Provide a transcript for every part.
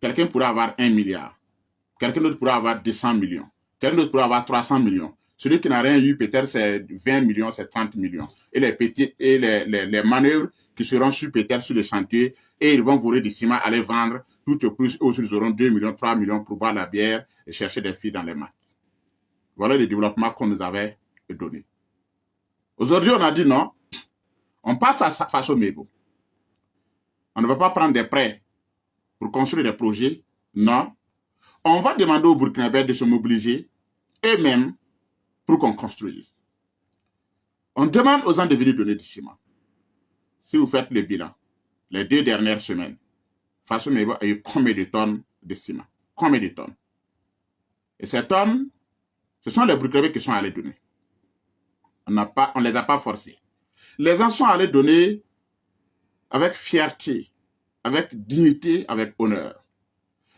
quelqu'un pourrait avoir 1 milliard. Quelqu'un d'autre pourrait avoir 200 millions. Quelqu'un d'autre pourrait avoir 300 millions. Celui qui n'a rien eu, peut-être, c'est 20 millions, c'est 30 millions. Et les manœuvres qui seront sur, peut-être, sur les chantiers, et ils vont voler du ciment, aller vendre, tout au plus, ils auront 2 millions, 3 millions pour boire la bière et chercher des filles dans les mains. Voilà le développement qu'on nous avait donné. Aujourd'hui, on a dit non. On passe à Faso Mebo. On ne va pas prendre des prêts pour construire des projets. Non. On va demander aux Burkinabés de se mobiliser eux-mêmes pour qu'on construise. On demande aux gens de venir donner du ciment. Si vous faites le bilan, les 2 dernières semaines, Faso Mebo a eu combien de tonnes de ciment? Combien de tonnes? Et ces tonnes, ce sont les Burkinabés qui sont allés donner. On ne les a pas forcés. Les gens sont allés donner avec fierté, avec dignité, avec honneur.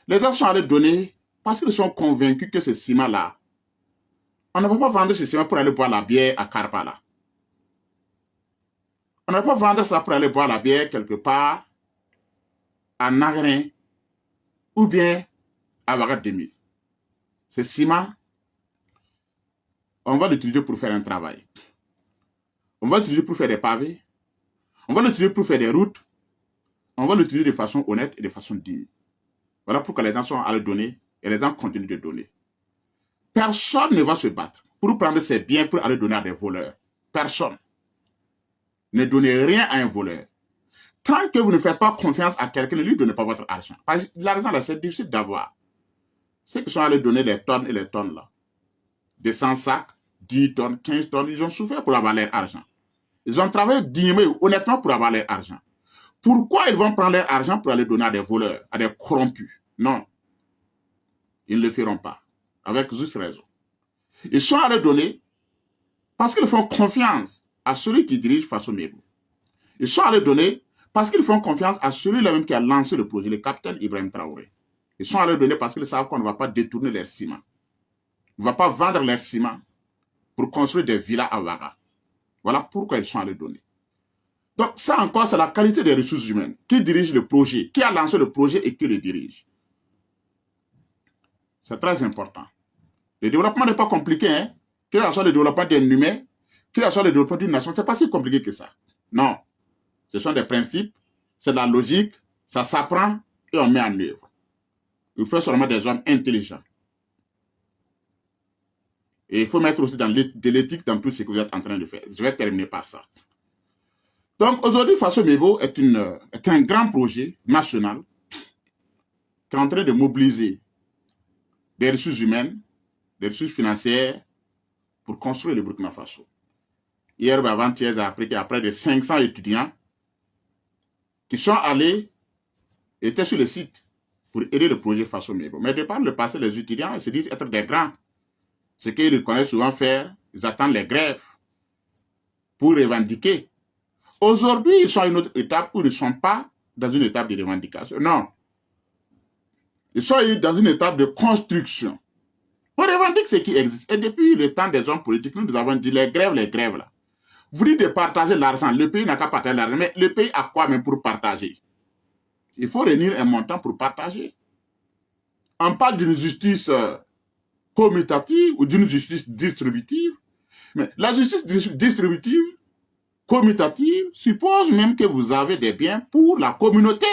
Les gens sont allés donner parce qu'ils sont convaincus que ce ciment-là, on ne va pas vendre ce ciment pour aller boire la bière à Karpala. On ne va pas vendre ça pour aller boire la bière quelque part à Nagrin ou bien à Vagat 2000. Ce ciment, on va l'utiliser pour faire un travail. On va l'utiliser pour faire des pavés. On va l'utiliser pour faire des routes. On va l'utiliser de façon honnête et de façon digne. Voilà pourquoi les gens sont allés donner et les gens continuent de donner. Personne ne va se battre pour prendre ses biens pour aller donner à des voleurs. Personne. Ne donnez rien à un voleur. Tant que vous ne faites pas confiance à quelqu'un, ne lui donnez pas votre argent. L'argent, là, c'est difficile d'avoir. Ceux qui sont allés donner les tonnes et les tonnes, là, de 100 sacs, 10 tonnes, 15 tonnes, ils ont souffert pour avoir leur argent. Ils ont travaillé dignement, honnêtement pour avoir leur argent. Pourquoi ils vont prendre leur argent pour aller donner à des voleurs, à des corrompus? Non. Ils ne le feront pas. Avec juste raison. Ils sont allés donner parce qu'ils font confiance à celui qui dirige Faso Mebo. Ils sont allés donner parce qu'ils font confiance à celui-là même qui a lancé le projet, le capitaine Ibrahim Traoré. Ils sont allés donner parce qu'ils savent qu'on ne va pas détourner leur ciment. On ne va pas vendre leur ciment pour construire des villas à Ouaga. Voilà pourquoi ils sont allés donner. Donc ça encore, c'est la qualité des ressources humaines. Qui dirige le projet, qui a lancé le projet et qui le dirige. C'est très important. Le développement n'est pas compliqué, hein. Que ce soit le développement d'un humain, que ce soit le développement d'une nation, ce n'est pas si compliqué que ça. Non. Ce sont des principes, c'est de la logique, ça s'apprend et on met en œuvre. Il faut seulement des hommes intelligents. Et il faut mettre aussi de l'éthique dans tout ce que vous êtes en train de faire. Je vais terminer par ça. Donc aujourd'hui, Faso Mebo est un grand projet national qui est en train de mobiliser des ressources humaines, des ressources financières pour construire le Burkina Faso. Hier ou avant-hier, j'ai appris qu'il y a près de 500 étudiants qui sont allés, étaient sur le site pour aider le projet Faso Mebo. Mais de par le passé, les étudiants ils se disent être des grands. Ce qu'ils connaissent souvent faire, ils attendent les grèves pour revendiquer. Aujourd'hui, ils sont à une autre étape où ils ne sont pas dans une étape de revendication. Non. Ils sont dans une étape de construction. On revendique ce qui existe. Et depuis le temps des hommes politiques, nous avons dit les grèves là. Vous dites de partager l'argent. Le pays n'a qu'à partager l'argent. Mais le pays a quoi même pour partager? Il faut réunir un montant pour partager. On parle d'une justice commutative ou d'une justice distributive. Mais la justice distributive, commutative, suppose même que vous avez des biens pour la communauté.